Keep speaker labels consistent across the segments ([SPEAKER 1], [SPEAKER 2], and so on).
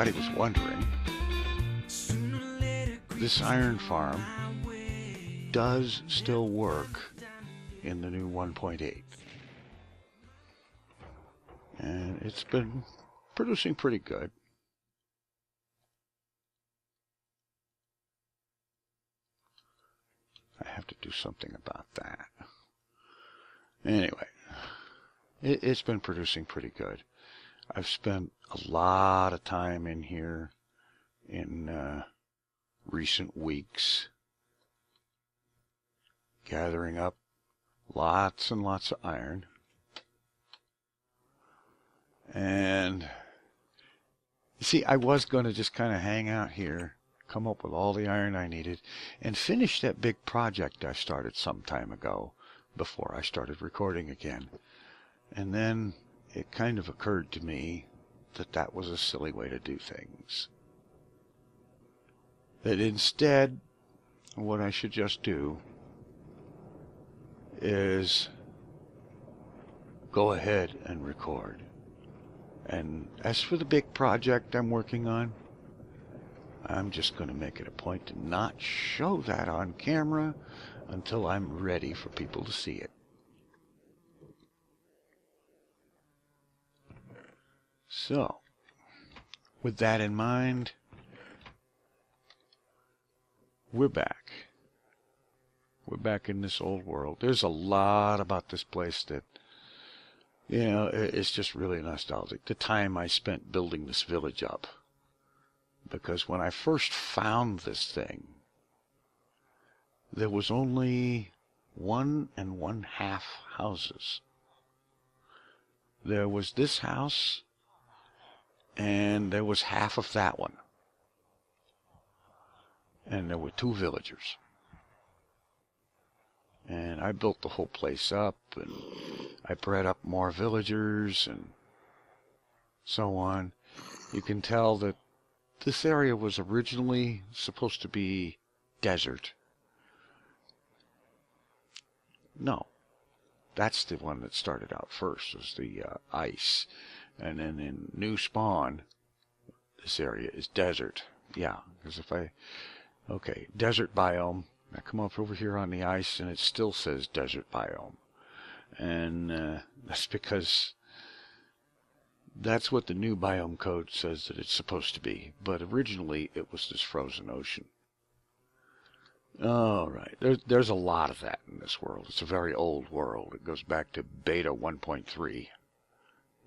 [SPEAKER 1] anybody was wondering, this iron farm does still work in the new 1.8. And it's been producing pretty good. I have to do something about that. Anyway, it's been producing pretty good. I've spent a lot of time in here in recent weeks gathering up lots and lots of iron. And you see, I was going to just kind of hang out here, come up with all the iron I needed, and finish that big project I started some time ago before I started recording again. And then it kind of occurred to me that that was a silly way to do things. That instead, what I should just do is go ahead and record. And as for the big project I'm working on, I'm just going to make it a point to not show that on camera until I'm ready for people to see it. So, with that in mind, we're back. We're back in this old world. There's a lot about this place that, you know, it's just really nostalgic. The time I spent building this village up. Because when I first found this thing, there was only 1 1/2 houses. There was this house, and there was half of that one. And there were 2 villagers. And I built the whole place up, and I bred up more villagers, and so on. You can tell that this area was originally supposed to be desert. No, that's the one that started out first, was the ice. And then in new spawn, this area is desert. Yeah, because if I... Okay, desert biome. I come up over here on the ice, and it still says desert biome. And that's because that's what the new biome code says that it's supposed to be. But originally, it was this frozen ocean. All right, there's a lot of that in this world. It's a very old world. It goes back to beta 1.3.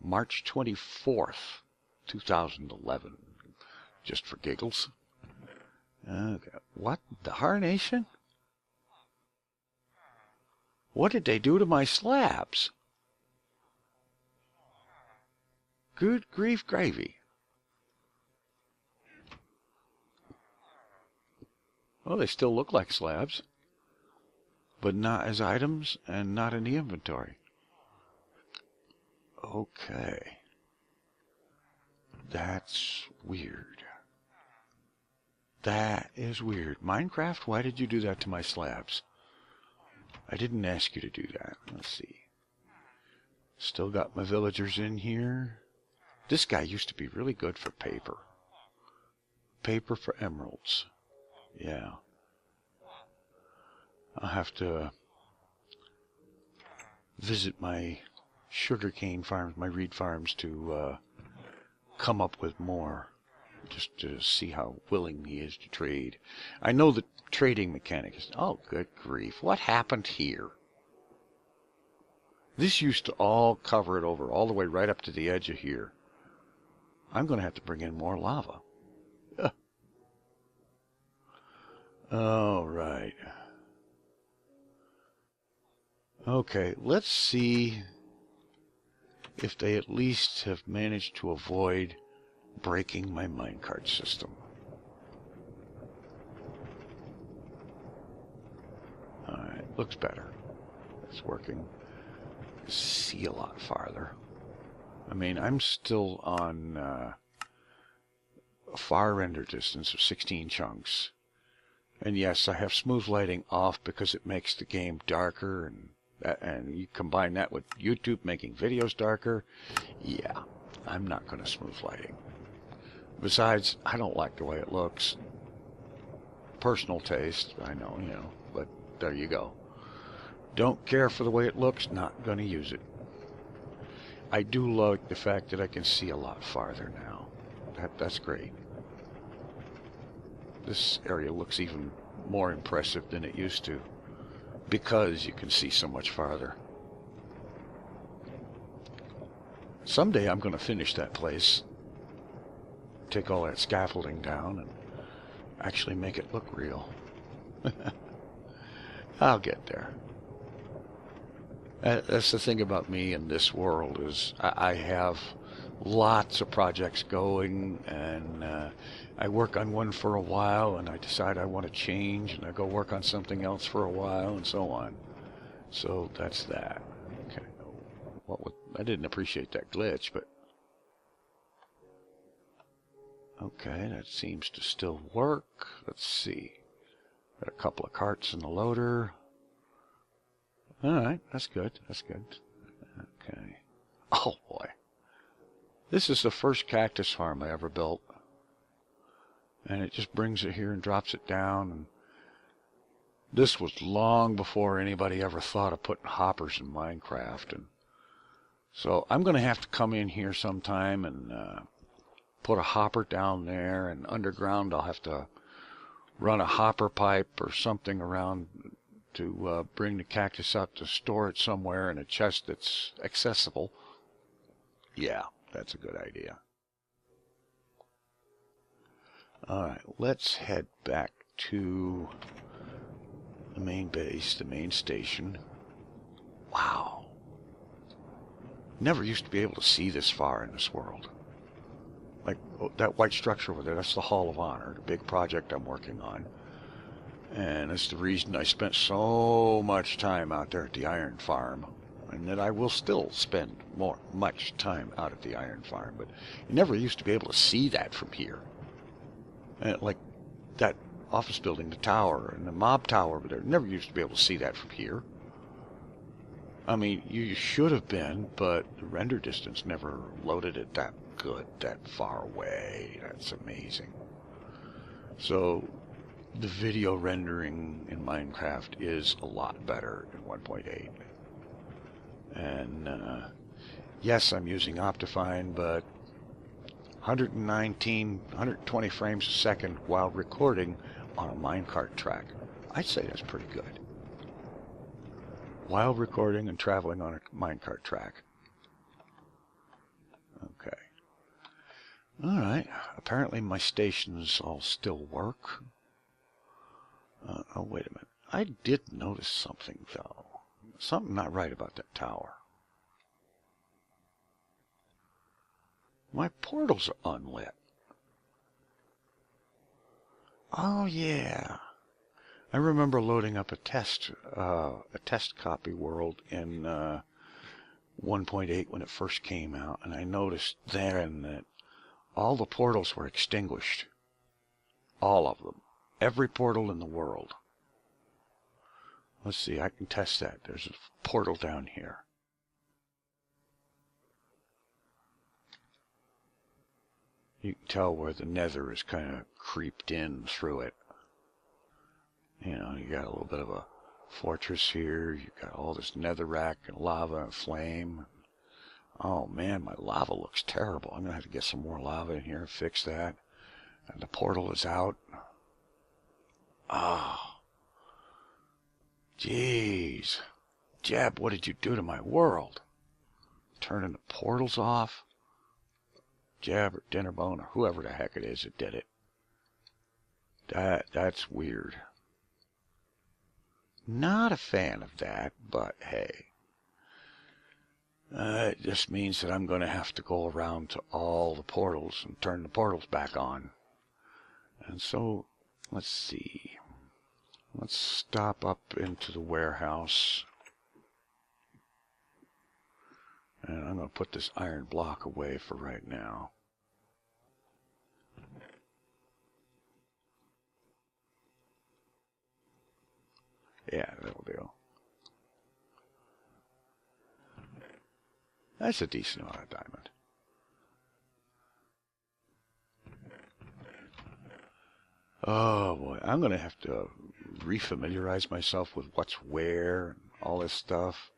[SPEAKER 1] March 24th, 2011. Just for giggles. Okay. What? The Harnation? What did they do to my slabs? Good grief gravy. Well, they still look like slabs, but not as items and not in the inventory. Okay. That's weird. That is weird. Minecraft, why did you do that to my slabs? I didn't ask you to do that. Let's see. Still got my villagers in here. This guy used to be really good for paper. Paper for emeralds. Yeah. I'll have to visit my sugarcane farms, my reed farms, to come up with more. Just to see how willing he is to trade. I know the trading mechanic is... Oh, good grief. What happened here? This used to all cover it over, all the way right up to the edge of here. I'm going to have to bring in more lava. All right. Okay, let's see if they at least have managed to avoid breaking my minecart system. Alright, looks better. It's working. See a lot farther. I mean, I'm still on a far render distance of 16 chunks. And yes, I have smooth lighting off because it makes the game darker, and you combine that with YouTube making videos darker. Yeah, I'm not going to smooth lighting. Besides, I don't like the way it looks. Personal taste, I know, but there you go. Don't care for the way it looks, not going to use it. I do like the fact that I can see a lot farther now. That's great. This area looks even more impressive than it used to because you can see so much farther. Someday I'm going to finish that place, take all that scaffolding down, and actually make it look real. I'll get there. That's the thing about me in this world is I have lots of projects going, and I work on one for a while, and I decide I want to change, and I go work on something else for a while, and so on. So that's that. Okay. I didn't appreciate that glitch, but okay, that seems to still work. Let's see. Got a couple of carts in the loader. Alright, that's good. That's good. Okay. Oh boy. This is the first cactus farm I ever built. And it just brings it here and drops it down. And this was long before anybody ever thought of putting hoppers in Minecraft. And so I'm going to have to come in here sometime and put a hopper down there. And underground I'll have to run a hopper pipe or something around to bring the cactus up to store it somewhere in a chest that's accessible. Yeah, that's a good idea. Alright, let's head back to the main base, the main station. Wow. Never used to be able to see this far in this world. Like that white structure over there, that's the Hall of Honor, the big project I'm working on. And that's the reason I spent so much time out there at the iron farm. And that I will still spend much time out at the iron farm. But you never used to be able to see that from here. And like that office building, the tower, and the mob tower over there, never used to be able to see that from here. I mean, you should have been, but the render distance never loaded it that good, that far away. That's amazing. So the video rendering in Minecraft is a lot better in 1.8. And yes, I'm using Optifine, but 120 frames a second while recording on a minecart track. I'd say that's pretty good. While recording and traveling on a minecart track. Okay. Alright, apparently my stations all still work. Oh, wait a minute. I did notice something, though. Something not right about that tower. My portals are unlit. Oh, yeah. I remember loading up a test copy world in 1.8 when it first came out, and I noticed then that all the portals were extinguished. All of them. Every portal in the world. Let's see, I can test that. There's a portal down here. You can tell where the nether is kind of creeped in through it. You know, you got a little bit of a fortress here. You got all this netherrack and lava and flame. Oh man, my lava looks terrible. I'm going to have to get some more lava in here and fix that. And the portal is out. Ah. Jeez. Jeb, what did you do to my world? Turning the portals off? Jeb or Dinnerbone or whoever the heck it is that did it. That's weird. Not a fan of that, but hey. It just means that I'm going to have to go around to all the portals and turn the portals back on. And so, let's see. Let's stop up into the warehouse. And I'm going to put this iron block away for right now. Yeah, that'll do. That's a decent amount of diamond. Oh boy, I'm gonna have to refamiliarize myself with what's where and all this stuff.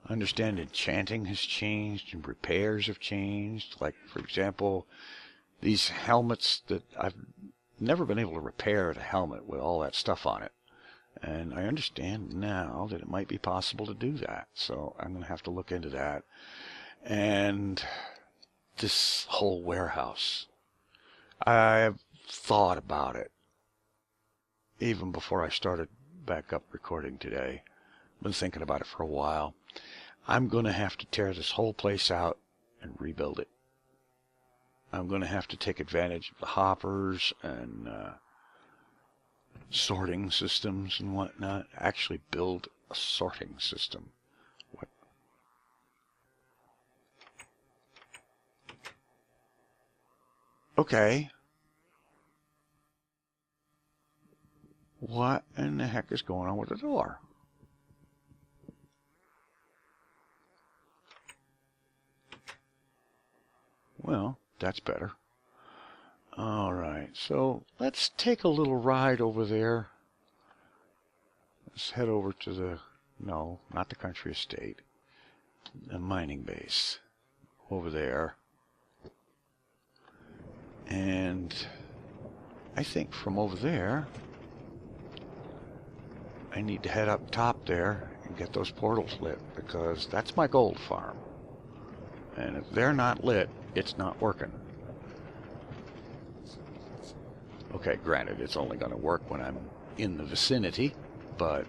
[SPEAKER 1] I understand enchanting has changed and repairs have changed. Like, for example, these helmets that I've never been able to repair the helmet with all that stuff on it. And I understand now that it might be possible to do that. So I'm going to have to look into that. And this whole warehouse, I've thought about it even before I started back up recording today. I've been thinking about it for a while. I'm going to have to tear this whole place out and rebuild it. I'm going to have to take advantage of the hoppers and sorting systems and whatnot. Actually build a sorting system. What? Okay. What in the heck is going on with the door? Well, that's better. Alright, so let's take a little ride over there. Let's head over to the, no, not the country estate, the mining base over there. And I think from over there, I need to head up top there and get those portals lit, because that's my gold farm. And if they're not lit, it's not working. Okay, granted, it's only going to work when I'm in the vicinity, but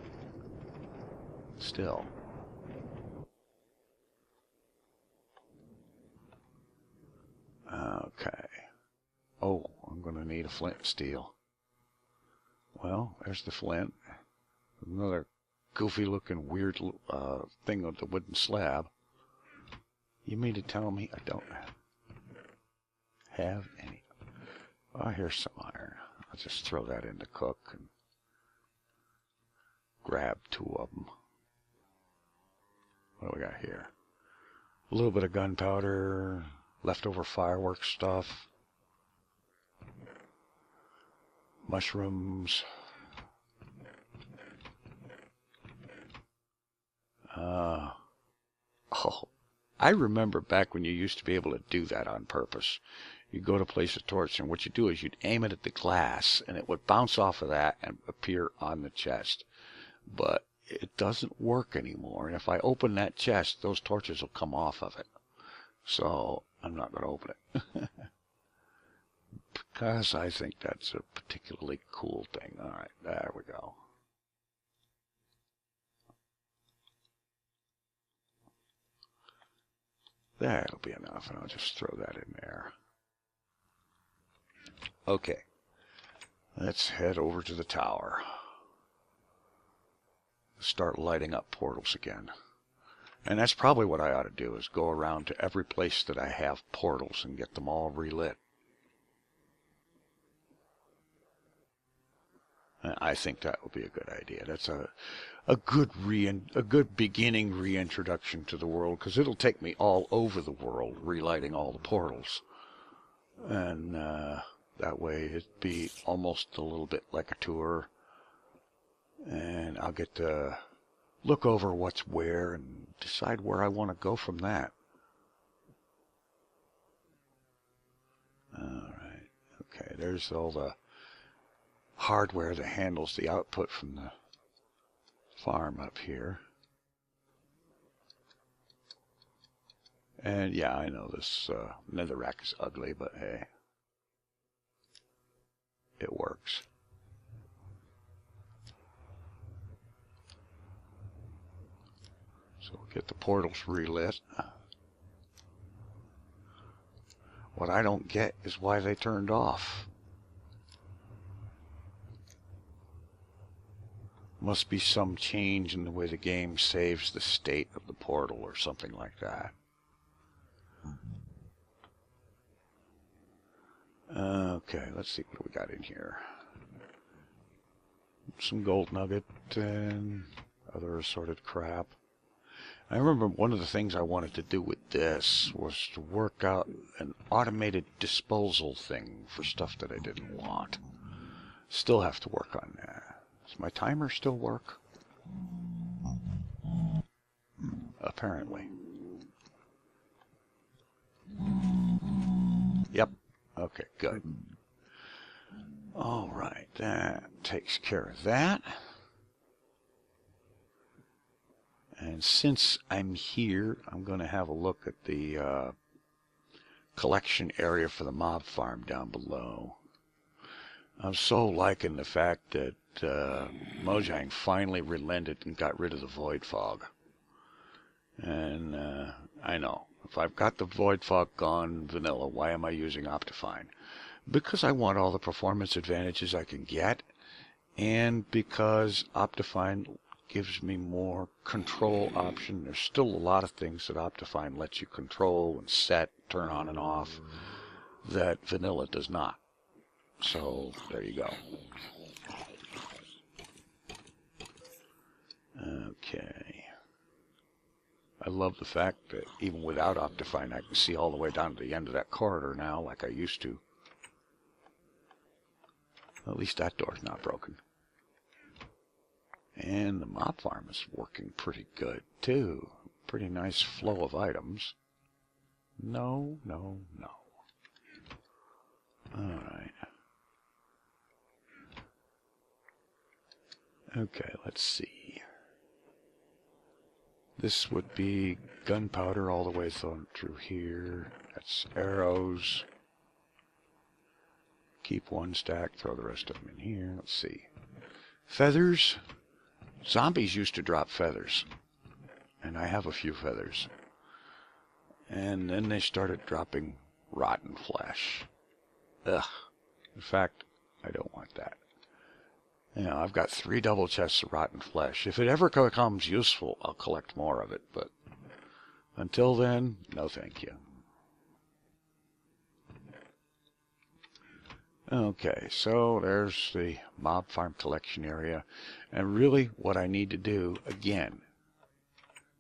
[SPEAKER 1] still. Okay. Oh, I'm going to need a flint and steel. Well, there's the flint. Another goofy looking weird thing with the wooden slab. You mean to tell me I don't have any? Oh, here's some iron. I'll just throw that in to cook and grab 2 of them. What do we got here? A little bit of gunpowder, leftover fireworks stuff, mushrooms. Oh, I remember back when you used to be able to do that on purpose. You'd go to place a torch, and what you do is you'd aim it at the glass, and it would bounce off of that and appear on the chest. But it doesn't work anymore, and if I open that chest, those torches will come off of it. So I'm not going to open it. Because I think that's a particularly cool thing. All right, there we go. That'll be enough, and I'll just throw that in there. Okay, let's head over to the tower. Start lighting up portals again. And that's probably what I ought to do, is go around to every place that I have portals and get them all relit. I think that would be a good idea. That's a good beginning reintroduction to the world, because it'll take me all over the world relighting all the portals. And that way it'd be almost a little bit like a tour. And I'll get to look over what's where and decide where I want to go from that. Alright, okay, there's all the hardware that handles the output from the farm up here. And yeah, I know this netherrack is ugly, but hey, it works. So we'll get the portals relit. What I don't get is why they turned off. Must be some change in the way the game saves the state of the portal or something like that. Okay, let's see what we got in here. Some gold nugget and other assorted crap. I remember one of the things I wanted to do with this was to work out an automated disposal thing for stuff that I didn't want. Still have to work on that. Does my timer still work? Apparently. Yep. Okay, good. All right, that takes care of that. And since I'm here, I'm going to have a look at the collection area for the mob farm down below. I'm so liking the fact that Mojang finally relented and got rid of the void fog. And I know, if I've got the void fog gone vanilla, why am I using Optifine? Because I want all the performance advantages I can get, and because Optifine gives me more control option. There's still a lot of things that Optifine lets you control and set, turn on and off, that vanilla does not. So there you go. Okay. I love the fact that even without Optifine, I can see all the way down to the end of that corridor now, like I used to. At least that door's not broken. And the mob farm is working pretty good, too. Pretty nice flow of items. No, no, no. Alright. Okay, let's see. This would be gunpowder all the way through here. That's arrows. Keep one stack, throw the rest of them in here. Let's see. Feathers. Zombies used to drop feathers. And I have a few feathers. And then they started dropping rotten flesh. Ugh. In fact, I don't want that. You know, I've got 3 double chests of rotten flesh. If it ever becomes useful, I'll collect more of it. But until then, no thank you. Okay, so there's the mob farm collection area. And really what I need to do, again,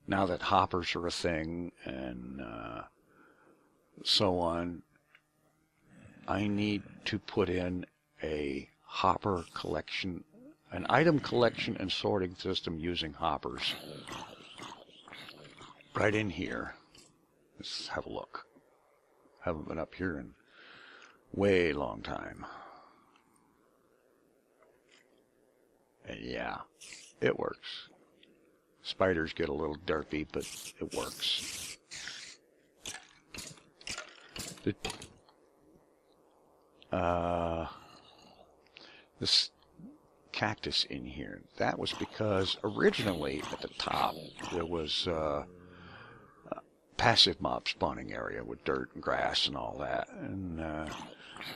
[SPEAKER 1] now that hoppers are a thing and so on, I need to put in a hopper collection, an item collection and sorting system using hoppers. Right in here. Let's have a look. Haven't been up here in way long time. And yeah, it works. Spiders get a little derpy, but it works. This cactus in here, that was because originally at the top there was a passive mob spawning area with dirt and grass and all that, and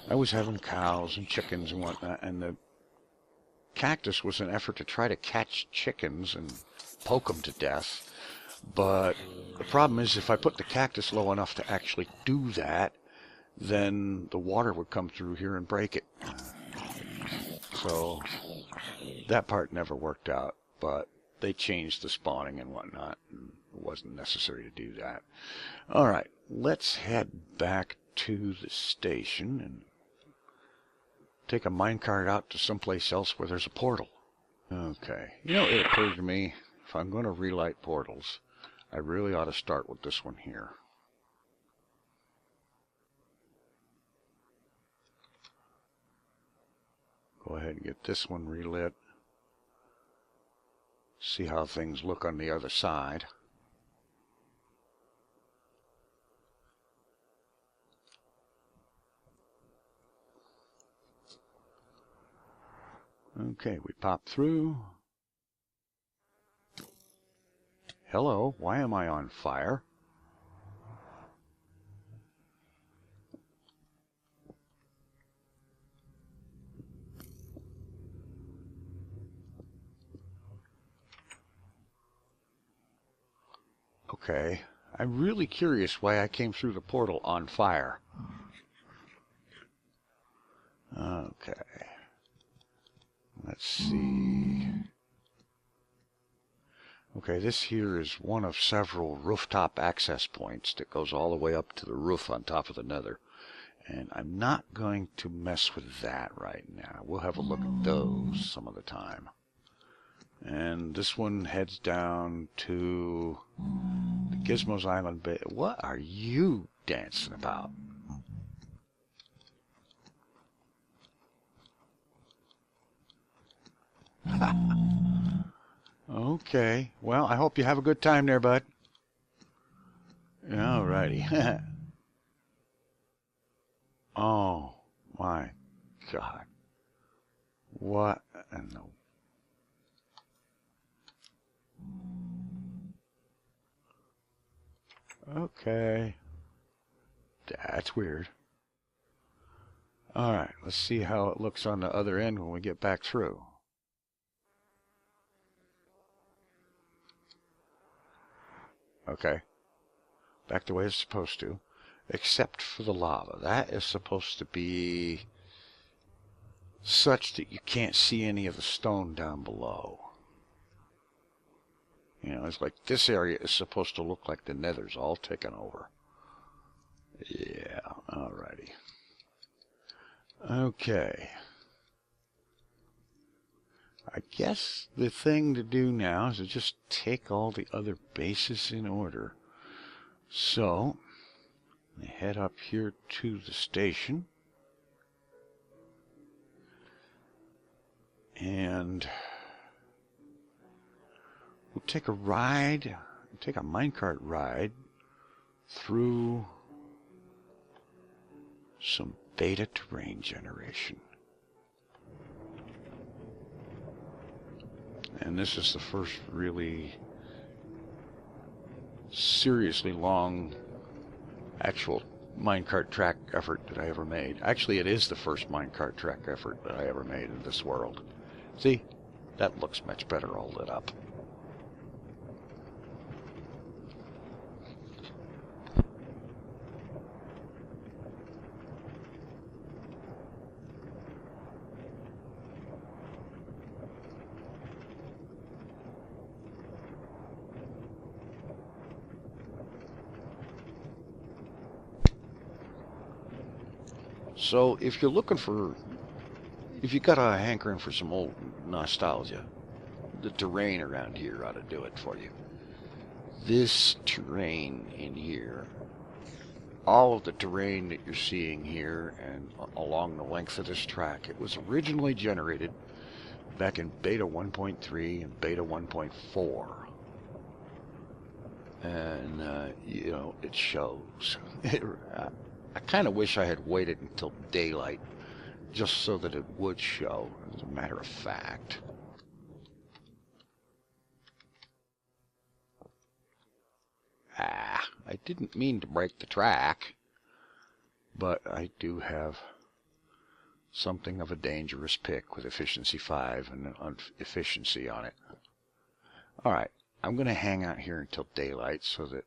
[SPEAKER 1] I was having cows and chickens and whatnot, and the cactus was an effort to try to catch chickens and poke them to death. But the problem is, if I put the cactus low enough to actually do that, then the water would come through here and break it. So that part never worked out, but they changed the spawning and whatnot, and it wasn't necessary to do that. Alright, let's head back to the station and take a minecart out to someplace else where there's a portal. Okay, you know, it occurred to me, if I'm going to relight portals, I really ought to start with this one here. Go ahead and get this one relit. See how things look on the other side. Okay, we pop through. Hello, why am I on fire? Okay, I'm really curious why I came through the portal on fire. Okay. Let's see. Okay, Okay, this here is one of several rooftop access points that goes all the way up to the roof on top of the nether. And I'm not going to mess with that right now. We'll have a look at those some of the time. And this one heads down to the Gizmos Island Bay. What are you dancing about? Okay. Well, I hope you have a good time there, bud. Alrighty. Oh, my God. What in the... Okay. That's weird. Alright, let's see how it looks on the other end when we get back through. Okay. Back the way it's supposed to. Except for the lava. That is supposed to be such that you can't see any of the stone down below. You know, it's like this area is supposed to look like the nether's all taken over. Yeah, alrighty. Okay. I guess the thing to do now is to just take all the other bases in order. So, I head up here to the station. And we'll take a ride, take a minecart ride through some beta terrain generation. And this is the first really seriously long actual minecart track effort that I ever made. Actually, it is the first minecart track effort that I ever made in this world. See? That looks much better all lit up. So, if you're looking for, if you got a hankering for some old nostalgia, the terrain around here ought to do it for you. This terrain in here, all of the terrain that you're seeing here and along the length of this track, it was originally generated back in beta 1.3 and beta 1.4. And, you know, it shows. I kind of wish I had waited until daylight just so that it would show, as a matter of fact. I didn't mean to break the track, but I do have something of a dangerous pick with efficiency 5 and efficiency on it. Alright, I'm going to hang out here until daylight so that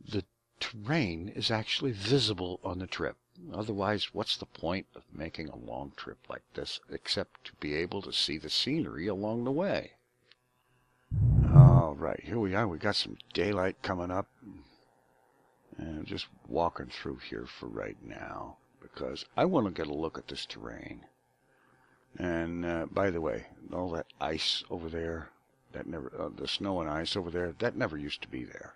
[SPEAKER 1] the terrain is actually visible on the trip. Otherwise, what's the point of making a long trip like this except to be able to see the scenery along the way? Alright, here we are. We got some daylight coming up. And I'm just walking through here for right now because I want to get a look at this terrain. And by the way, all that ice over there, that never, the snow and ice over there, that never used to be there.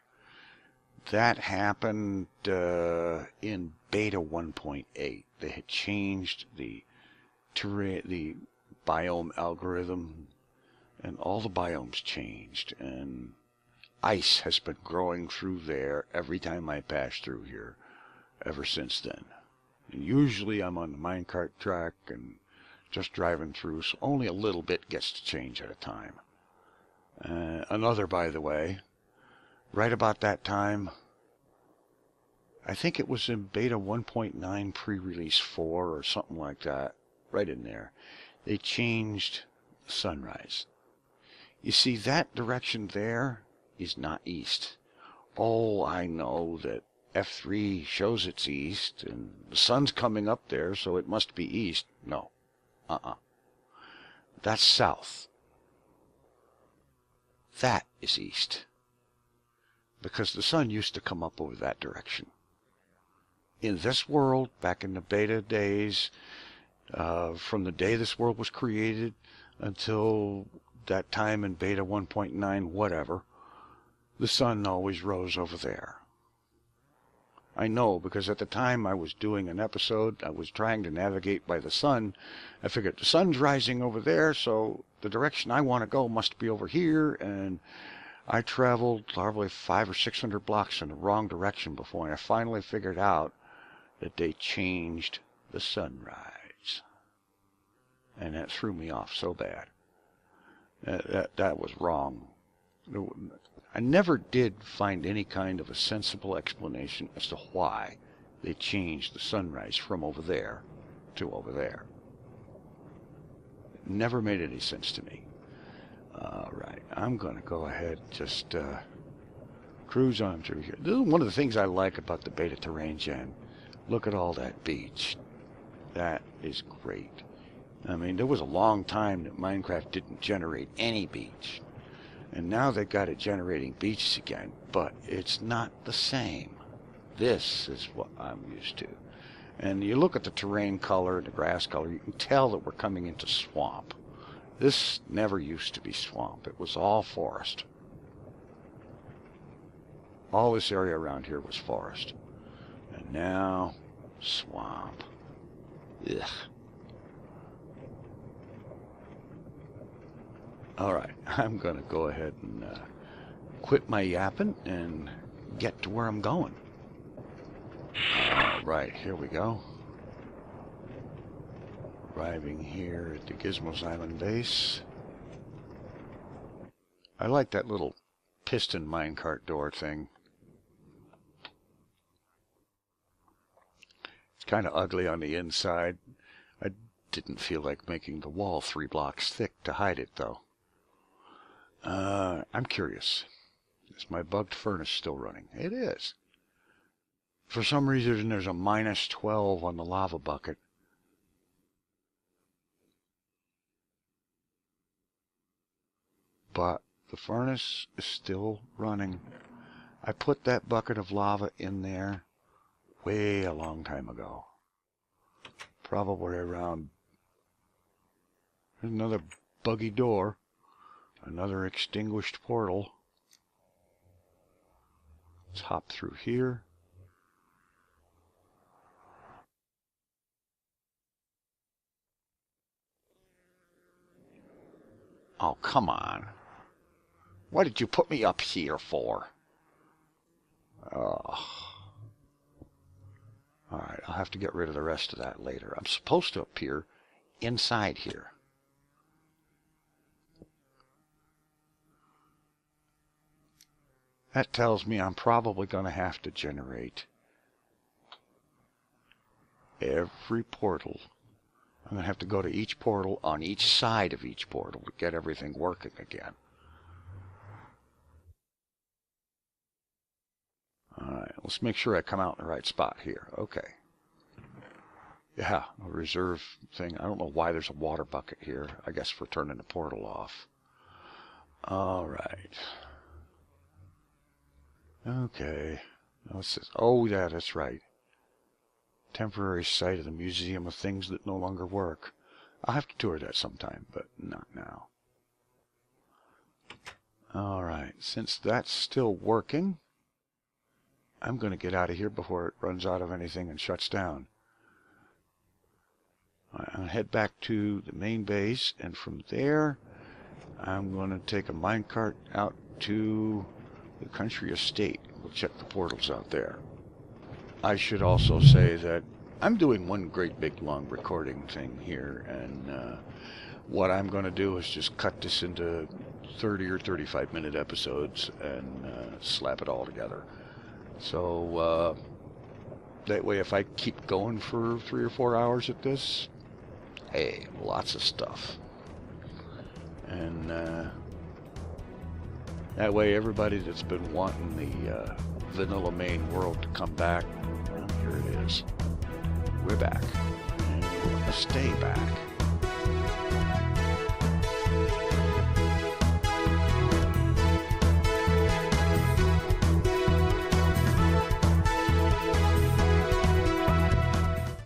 [SPEAKER 1] That happened in beta 1.8. They had changed the terrain, the biome algorithm, and all the biomes changed. And ice has been growing through there every time I pass through here ever since then. And usually I'm on the minecart track and just driving through, so only a little bit gets to change at a time. Another, by the way, right about that time, I think it was in beta 1.9 pre-release 4 or something like that, right in there, they changed sunrise. You see, that direction there is not east. Oh, I know that F3 shows it's east, and the sun's coming up there, so it must be east. No. That's south. that is east. Because the sun used to come up over that direction. In this world, back in the beta days, from the day this world was created until that time in beta 1.9 whatever, the sun always rose over there. I know, because at the time I was doing an episode, I was trying to navigate by the sun. I figured the sun's rising over there, so the direction I want to go must be over here, and I traveled probably 500 or 600 blocks in the wrong direction before I finally figured out that they changed the sunrise. And that threw me off so bad. That was wrong. I never did find any kind of a sensible explanation as to why they changed the sunrise from over there to over there. It never made any sense to me. Alright, I'm going to go ahead and just cruise on through here. This is one of the things I like about the beta terrain gen. Look at all that beach. That is great. I mean, there was a long time that Minecraft didn't generate any beach. And now they got it generating beaches again, but it's not the same. This is what I'm used to. And you look at the terrain color and the grass color, you can tell that we're coming into swamp. This never used to be swamp. It was all forest. All this area around here was forest. And now, swamp. Ugh. Alright, I'm going to go ahead and quit my yapping and get to where I'm going. Alright, here we go. Arriving here at the Gizmos Island base. I like that little piston minecart door thing. It's kind of ugly on the inside. I didn't feel like making the wall 3 blocks thick to hide it, though. I'm curious. Is my bugged furnace still running? It is. For some reason, there's a -12 on the lava bucket. But the furnace is still running. I put that bucket of lava in there way a long time ago. Probably around... There's another buggy door. Another extinguished portal. Let's hop through here. Oh, come on. What did you put me up here for? Oh. Alright, I'll have to get rid of the rest of that later. I'm supposed to appear inside here. That tells me I'm probably going to have to generate every portal. I'm going to have to go to each portal on each side of each portal to get everything working again. Alright, let's make sure I come out in the right spot here. Okay. Yeah, a reserve thing. I don't know why there's a water bucket here. I guess for turning the portal off. Alright. Okay. Oh, yeah, that's right. Temporary site of the Museum of Things That No Longer Work. I'll have to tour that sometime, but not now. Alright, since that's still working, I'm going to get out of here before it runs out of anything and shuts down. I'll head back to the main base, and from there, I'm going to take a minecart out to the country estate. We'll check the portals out there. I should also say that I'm doing one great big long recording thing here, and what I'm going to do is just cut this into 30 or 35 minute episodes and slap it all together. So that way if I keep going for 3 or 4 hours at this, hey, lots of stuff. And that way everybody that's been wanting the vanilla main world to come back, well, here it is. We're back. And we're going to stay back.